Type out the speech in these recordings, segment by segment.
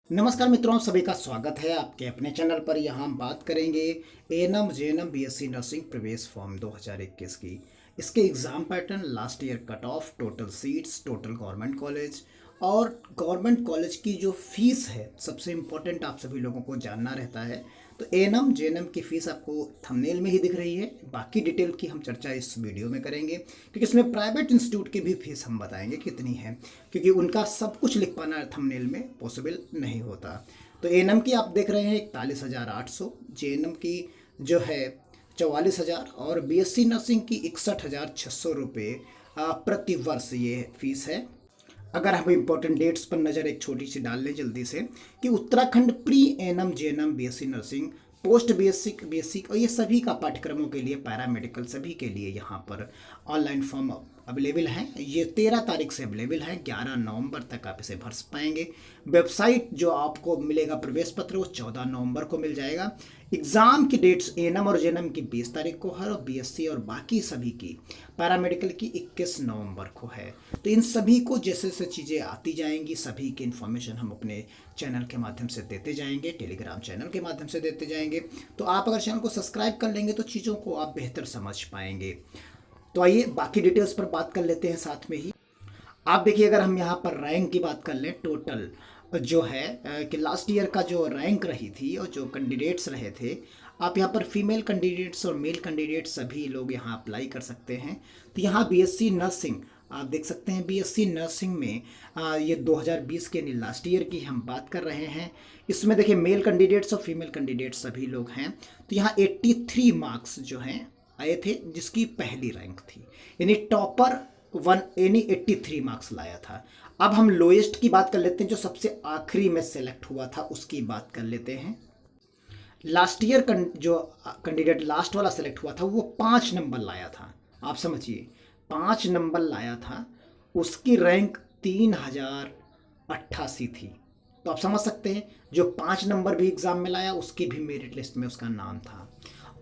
नमस्कार मित्रों, सभी का स्वागत है आपके अपने चैनल पर। यहाँ हम बात करेंगे एएनएम जेएनएम बीएससी नर्सिंग प्रवेश फॉर्म 2021 की। इसके exam pattern, last year cut off, total seats, total government college और गवर्नमेंट कॉलेज की जो फीस है, सबसे इम्पोर्टेंट आप सभी लोगों को जानना रहता है। तो एएनएम जेएनएम की फ़ीस आपको थंबनेल में ही दिख रही है। बाकी डिटेल की हम चर्चा इस वीडियो में करेंगे, क्योंकि इसमें प्राइवेट इंस्टीट्यूट की भी फीस हम बताएंगे कितनी है, क्योंकि उनका सब कुछ लिख पाना थंबनेल में पॉसिबल नहीं होता। तो एएनएम की आप देख रहे हैं 41,800, जेएनएम की जो है 44,000 और बीएससी नर्सिंग की 61,600 रुपये प्रति वर्ष ये फीस है। अगर हम इम्पोर्टेंट डेट्स पर नज़र एक छोटी सी डाल लें जल्दी से, कि Uttarakhand pre ANM JNM BSc nursing, post basic और ये सभी का पाठ्यक्रमों के लिए, पैरामेडिकल सभी के लिए यहाँ पर ऑनलाइन फॉर्म अवेलेबल हैं। ये 13 तारीख से अवेलेबल है, 11 नवंबर तक आप इसे भर पाएंगे। वेबसाइट जो आपको मिलेगा प्रवेश पत्र, वो 14 नवंबर को मिल जाएगा। एग्ज़ाम की डेट्स एएनएम और जेएनएम की 20 तारीख को है, और बीएससी और बाकी सभी की, पैरामेडिकल की 21 नवंबर को है। तो इन सभी को जैसे जैसे चीज़ें आती जाएंगी, सभी की इन्फॉर्मेशन हम अपने चैनल के माध्यम से देते जाएंगे, टेलीग्राम चैनल के माध्यम से देते जाएंगे। तो आप अगर चैनल को सब्सक्राइब कर लेंगे तो चीज़ों को आप बेहतर समझ पाएंगे। तो आइए बाकी डिटेल्स पर बात कर लेते हैं साथ में ही। आप देखिए, अगर हम यहाँ पर रैंक की बात कर लें, टोटल जो है कि लास्ट ईयर का जो रैंक रही थी और जो कैंडिडेट्स रहे थे, आप यहाँ पर फीमेल कैंडिडेट्स और मेल कैंडिडेट्स सभी लोग यहाँ अप्लाई कर सकते हैं। तो यहाँ बीएससी नर्सिंग आप देख सकते हैं, बीएससी नर्सिंग में ये 2020 के लास्ट ईयर की हम बात कर रहे हैं। इसमें देखिए मेल कैंडिडेट्स और फीमेल कैंडिडेट्स सभी लोग हैं। तो यहाँ 83 मार्क्स जो हैं आए थे, जिसकी पहली रैंक थी, यानी टॉपर वन यानी 83 मार्क्स लाया था। अब हम लोएस्ट की बात कर लेते हैं, जो सबसे आखिरी में सेलेक्ट हुआ था उसकी बात कर लेते हैं। लास्ट ईयर जो कैंडिडेट लास्ट वाला सेलेक्ट हुआ था, वो 5 नंबर लाया था। आप समझिए, 5 नंबर लाया था, उसकी रैंक 3088 थी। तो आप समझ सकते हैं, जो 5 नंबर भी एग्ज़ाम में लाया उसकी भी मेरिट लिस्ट में उसका नाम था।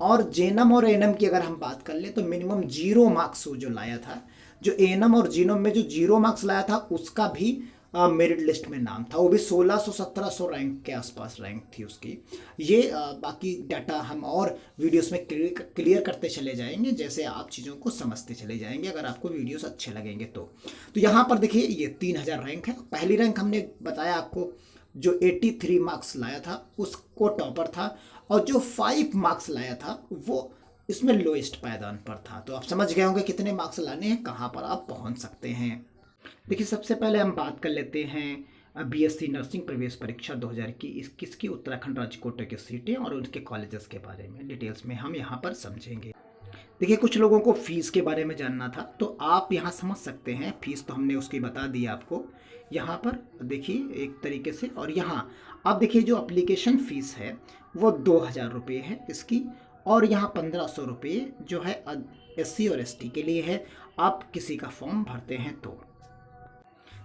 और जेएनएम और एएनएम की अगर हम बात कर लें, तो मिनिमम 0 मार्क्स वो जो लाया था, जो एएनएम और जेएनएम में जो 0 मार्क्स लाया था उसका भी मेरिट लिस्ट में नाम था। वो भी 1600-1700 रैंक के आसपास रैंक थी उसकी। ये बाकी डाटा हम और वीडियोस में क्लियर करते चले जाएंगे, जैसे आप चीज़ों को समझते चले जाएंगे, अगर आपको वीडियोस अच्छे लगेंगे तो। यहाँ पर देखिए, ये 3000 रैंक है। पहली रैंक हमने बताया आपको, जो 83 मार्क्स लाया था उसको टॉपर था, और जो 5 मार्क्स लाया था वो इसमें लोएस्ट पायदान पर था। तो आप समझ गए होंगे कितने मार्क्स लाने हैं, कहाँ पर आप पहुँच सकते हैं। देखिए, सबसे पहले हम बात कर लेते हैं बीएससी नर्सिंग प्रवेश परीक्षा 2021 की उत्तराखंड राज्य कोटे की सीटें और उनके कॉलेजेस के बारे में डिटेल्स में हम यहाँ पर समझेंगे। देखिए, कुछ लोगों को फ़ीस के बारे में जानना था, तो आप यहाँ समझ सकते हैं। फ़ीस तो हमने उसकी बता दी आपको, यहाँ पर देखिए एक तरीके से। और यहाँ आप देखिए, जो एप्लीकेशन फ़ीस है वो 2000 रुपये है इसकी, और यहाँ 1500 रुपये जो है एससी और एसटी के लिए है, आप किसी का फॉर्म भरते हैं तो।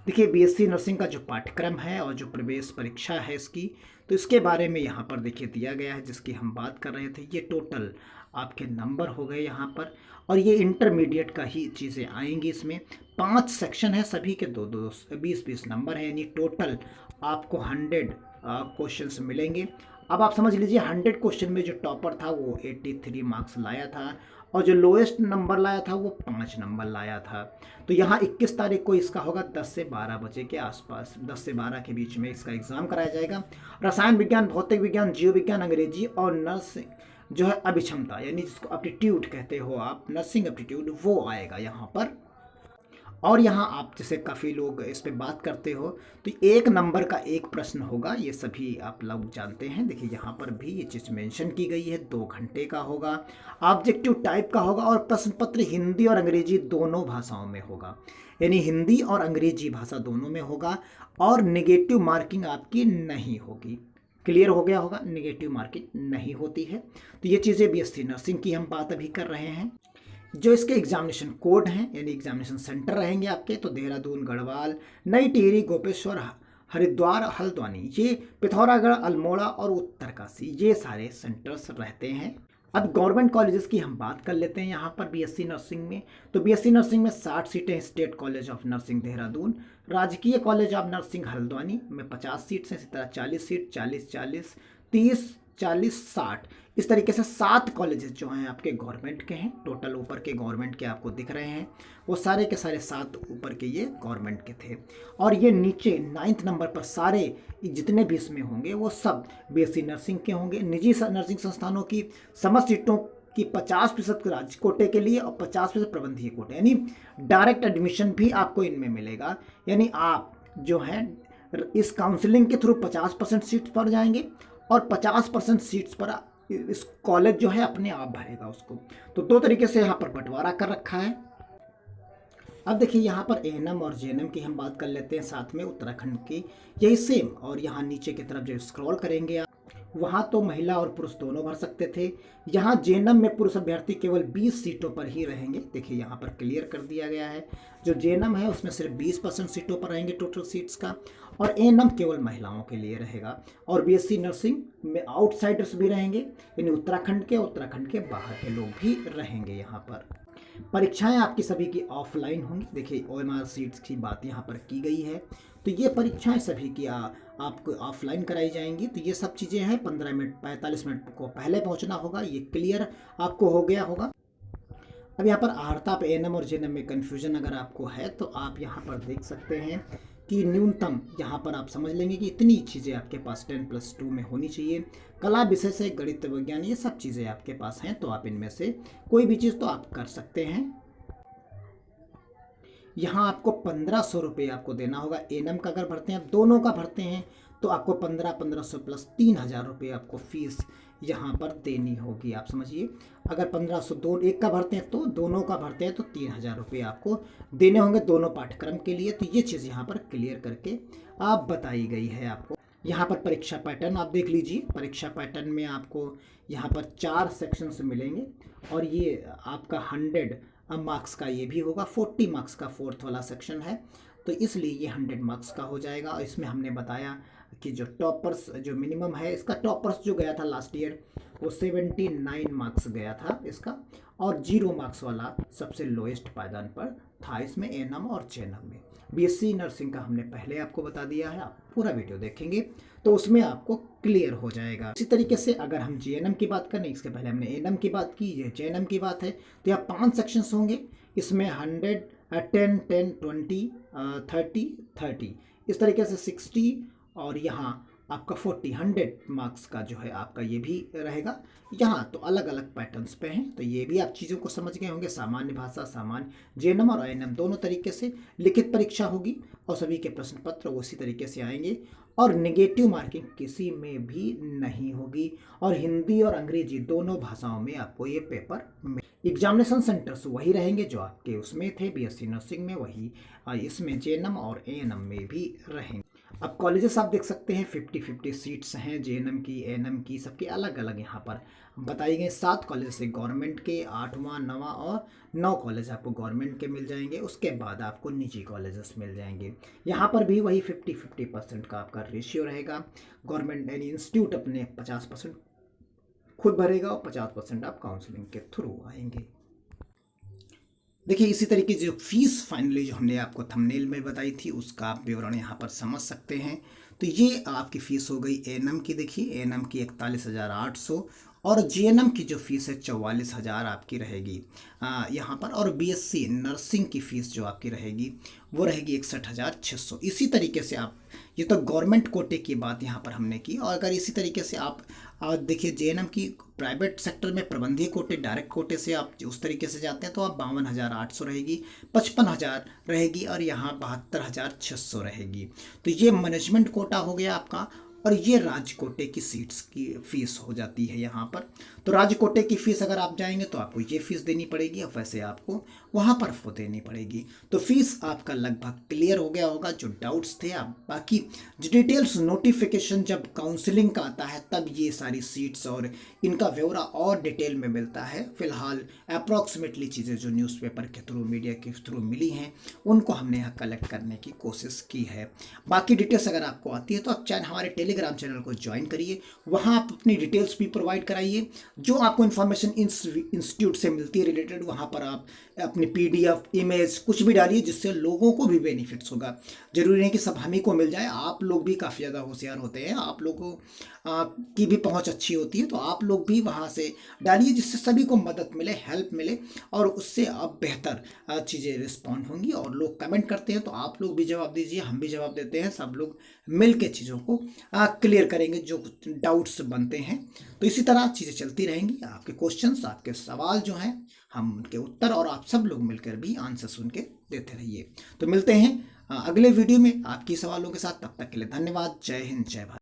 देखिए, बीएससी नर्सिंग का जो पाठ्यक्रम है और जो प्रवेश परीक्षा है इसकी, तो इसके बारे में यहाँ पर देखिए दिया गया है, जिसकी हम बात कर रहे थे। ये टोटल आपके नंबर हो गए यहाँ पर, और ये इंटरमीडिएट का ही चीज़ें आएंगी। इसमें 5 सेक्शन है, सभी के 2-2 20-20 नंबर हैं, यानी टोटल आपको 100 क्वेश्चंस मिलेंगे। अब आप समझ लीजिए, 100 क्वेश्चन में जो टॉपर था वो 83 मार्क्स लाया था, और जो लोएस्ट नंबर लाया था वो 5 नंबर लाया था। तो यहाँ 21 तारीख को इसका होगा 10 से 12 बजे के आसपास, 10 से 12 के बीच में इसका एग्ज़ाम कराया जाएगा। रसायन विज्ञान, भौतिक विज्ञान, जीव विज्ञान, अंग्रेजी और नर्सिंग जो है अभिक्षमता, यानी जिसको एप्टीट्यूड कहते हो आप, नर्सिंग एप्टीट्यूड, वो आएगा यहाँ पर। और यहाँ आप जैसे काफ़ी लोग इस पर बात करते हो, तो 1 नंबर का 1 प्रश्न होगा, ये सभी आप लोग जानते हैं। देखिए, यहाँ पर भी ये चीज़ मेंशन की गई है, 2 घंटे का होगा, ऑब्जेक्टिव टाइप का होगा, और प्रश्न पत्र हिंदी और अंग्रेजी दोनों भाषाओं में होगा, यानी हिंदी और अंग्रेजी भाषा दोनों में होगा। और नेगेटिव मार्किंग आपकी नहीं होगी। क्लियर हो गया होगा, नेगेटिव मार्किंग नहीं होती है। तो ये चीज़ें बीएससी नर्सिंग की हम बात अभी कर रहे हैं। जो इसके एग्जामिनेशन कोड हैं, यानी एग्जामिनेशन सेंटर रहेंगे आपके, तो देहरादून, गढ़वाल, नई टिहरी, गोपेश्वर, हरिद्वार, हल्द्वानी, ये पिथौरागढ़, अल्मोड़ा और उत्तरकाशी, ये सारे सेंटर्स रहते हैं। अब गवर्नमेंट कॉलेजेस की हम बात कर लेते हैं यहाँ पर बीएससी नर्सिंग में। तो बीएससी नर्सिंग में 60 सीटें state college of nursing Dehradun, राजकीय कॉलेज ऑफ नर्सिंग हल्द्वानी में 50 सीट्स हैं, इसी तरह 40 सीट, 40 30 40 60, इस तरीके से 7 कॉलेजेस जो हैं आपके गवर्नमेंट के हैं। टोटल ऊपर के गवर्नमेंट के आपको दिख रहे हैं, वो सारे के सारे 7 ऊपर के ये गवर्नमेंट के थे। और ये नीचे 9th नंबर पर सारे जितने भी इसमें होंगे वो सब बीएससी नर्सिंग के होंगे। निजी नर्सिंग संस्थानों की समस्त सीटों की 50% राज्य कोटे के लिए और 50% प्रबंधीय कोटे, यानी डायरेक्ट एडमिशन भी आपको इनमें मिलेगा। यानी आप जो है इस काउंसलिंग के थ्रू 50% सीट्स पर जाएंगे और 50% सीट्स पर इस कॉलेज जो है अपने आप भरेगा उसको। तो 2 तरीके से यहाँ पर बंटवारा कर रखा है। अब देखिए यहाँ पर एएनएम और जेएनएम की हम बात कर लेते हैं, साथ में उत्तराखंड की यही सेम। और यहाँ नीचे की तरफ जो स्क्रॉल करेंगे आप, वहाँ तो महिला और पुरुष दोनों भर सकते थे। यहाँ जेएनएम में पुरुष अभ्यर्थी केवल 20 सीटों पर ही रहेंगे। देखिए यहाँ पर क्लियर कर दिया गया है, जो जेएनएम है उसमें सिर्फ 20% सीटों पर रहेंगे टोटल सीट्स का, और एएनएम केवल महिलाओं के लिए रहेगा। और बीएससी नर्सिंग में आउटसाइडर्स भी रहेंगे, यानी उत्तराखंड के बाहर के लोग भी रहेंगे यहाँ पर। परीक्षाएं आपकी सभी की ऑफलाइन होंगी। देखिए ओएमआर सीट्स की बात यहाँ पर की गई है, तो ये परीक्षाएं सभी की आपको ऑफलाइन कराई जाएंगी। तो ये सब चीज़ें हैं, 15 मिनट 45 मिनट को पहले पहुंचना होगा, ये क्लियर आपको हो गया होगा। अब यहाँ पर आर्ता पे एएनएम और जेएनएम में कन्फ्यूजन अगर आपको है तो आप यहाँ पर देख सकते हैं कि न्यूनतम यहाँ पर आप समझ लेंगे कि इतनी चीज़ें आपके पास 10+2 में होनी चाहिए। कला विषय से गणित विज्ञान ये सब चीज़ें आपके पास हैं, तो आप इनमें से कोई भी चीज़ तो आप कर सकते हैं। यहाँ आपको 1500 रुपये आपको देना होगा। एएनएम का अगर भरते हैं, आप दोनों का भरते हैं तो आपको 1500 प्लस 3000 रुपये आपको फीस यहाँ पर देनी होगी। आप समझिए, अगर 1500 एक का भरते हैं तो दोनों का भरते हैं तो 3000 रुपये आपको देने होंगे दोनों पाठ्यक्रम के लिए। तो ये चीज़ यहाँ पर क्लियर करके आप बताई गई है आपको। यहाँ पर परीक्षा पैटर्न आप देख लीजिए। परीक्षा पैटर्न में आपको यहाँ पर 4 सेक्शंस मिलेंगे, और ये आपका 100 मार्क्स का ये भी होगा। 40 मार्क्स का 4th वाला सेक्शन है, तो इसलिए ये 100 मार्क्स का हो जाएगा। और इसमें हमने बताया कि जो टॉपर्स जो मिनिमम है इसका, टॉपर्स जो गया था लास्ट ईयर वो 79 मार्क्स गया था इसका, और 0 मार्क्स वाला सबसे लोएस्ट पायदान पर था इसमें एएनएम और जेएनएम में। बीएससी नर्सिंग का हमने पहले आपको बता दिया है, आप पूरा वीडियो देखेंगे तो उसमें आपको क्लियर हो जाएगा। इसी तरीके से अगर हम जेएनएम की बात करें, इसके पहले हमने एएनएम की बात की, ये जेएनएम की बात है, तो यहाँ 5 सेक्शंस होंगे। इसमें 100 10 10 20 30 30 इस तरीके से 60, और यहाँ आपका 100 मार्क्स का जो है आपका ये भी रहेगा। यहाँ तो अलग अलग पैटर्न्स पे हैं, तो ये भी आप चीज़ों को समझ गए होंगे। सामान्य भाषा, सामान्य जेएनएम और एएनएम दोनों तरीके से लिखित परीक्षा होगी, और सभी के प्रश्न पत्र उसी तरीके से आएंगे, और नेगेटिव मार्किंग किसी में भी नहीं होगी। और हिंदी और अंग्रेजी दोनों भाषाओं में आपको ये पेपर एग्जामिनेशन सेंटर्स वही रहेंगे जो आपके उसमें थे बीएससी नर्सिंग में, वही इसमें जेएनएम और एएनएम में भी रहेंगे। अब कॉलेजेस आप देख सकते हैं, 50-50 सीट्स हैं जेएनएम की, एएनएम की, सबके अलग अलग यहाँ पर बताई गई। 7 कॉलेज से गवर्नमेंट के, 8वां 9वां और 9 कॉलेज आपको गवर्नमेंट के मिल जाएंगे। उसके बाद आपको निजी कॉलेजेस मिल जाएंगे। यहाँ पर भी वही 50-50% का आपका रेशियो रहेगा। गवर्नमेंट यानी इंस्टीट्यूट अपने 50% खुद भरेगा और 50% आप काउंसलिंग के थ्रू आएंगे। देखिए इसी तरीके जो फीस फाइनली जो हमने आपको थंबनेल में बताई थी उसका आप विवरण यहाँ पर समझ सकते हैं। तो ये आपकी फ़ीस हो गई एएनएम की। देखिए एएनएम की 41,800, और जेएनएम की जो फीस है 44,000 आपकी रहेगी यहाँ पर। और बीएससी नर्सिंग की फ़ीस जो आपकी रहेगी वो रहेगी 61,600। इसी तरीके से आप, ये तो गवर्नमेंट कोटे की बात यहाँ पर हमने की, और अगर इसी तरीके से आप देखिए जेएनएम की प्राइवेट सेक्टर में प्रबंधीय कोटे, डायरेक्ट कोटे से आप उस तरीके से जाते हैं तो आप 52,800 रहेगी, 55,000 रहेगी, और यहाँ 72,600 रहेगी। तो ये मैनेजमेंट कोटा हो गया आपका, और ये राज्य कोटे की सीट्स की फ़ीस हो जाती है यहाँ पर। तो राज्य कोटे की फ़ीस अगर आप जाएंगे तो आपको ये फ़ीस देनी पड़ेगी, और वैसे आपको वहाँ पर वो देनी पड़ेगी। तो फीस आपका लगभग क्लियर हो गया होगा। जो डाउट्स थे आप, बाकी जो डिटेल्स नोटिफिकेशन जब काउंसलिंग का आता है तब ये सारी सीट्स और इनका ब्यौरा और डिटेल में मिलता है। फिलहाल अप्रॉक्सीमेटली चीज़ें जो न्यूज़पेपर के थ्रू, मीडिया के थ्रू मिली हैं उनको हमने यहाँ कलेक्ट करने की कोशिश की है। बाकी डिटेल्स अगर आपको आती है तो आप चाहे हमारे टेलीग्राम चैनल को ज्वाइन करिए, वहाँ आप अपनी डिटेल्स भी प्रोवाइड कराइए। जो आपको इन्फॉर्मेशन इंस्टीट्यूट से मिलती है रिलेटेड, वहाँ पर आप अपनी PDF इमेज कुछ भी डालिए जिससे लोगों को भी बेनिफिट्स होगा। जरूरी नहीं कि सब हम ही को मिल जाए, आप लोग भी काफ़ी ज़्यादा होशियार होते हैं, आप लोगों की भी पहुंच अच्छी होती है, तो आप लोग भी वहां से डालिए जिससे सभी को मदद मिले, हेल्प मिले, और उससे अब बेहतर चीज़ें रिस्पॉन्ड होंगी। और लोग कमेंट करते हैं तो आप लोग भी जवाब दीजिए, हम भी जवाब देते हैं, सब लोग मिल के चीज़ों को क्लियर करेंगे जो डाउट्स बनते हैं। तो इसी तरह चीज़ें चलती रहेंगी, आपके क्वेश्चंस, आपके सवाल जो हैं हम उनके उत्तर, और आप सब लोग मिलकर भी आंसर सुन के देते रहिए। तो मिलते हैं अगले वीडियो में आपके सवालों के साथ, तब तक के लिए धन्यवाद। जय हिंद, जय भारत।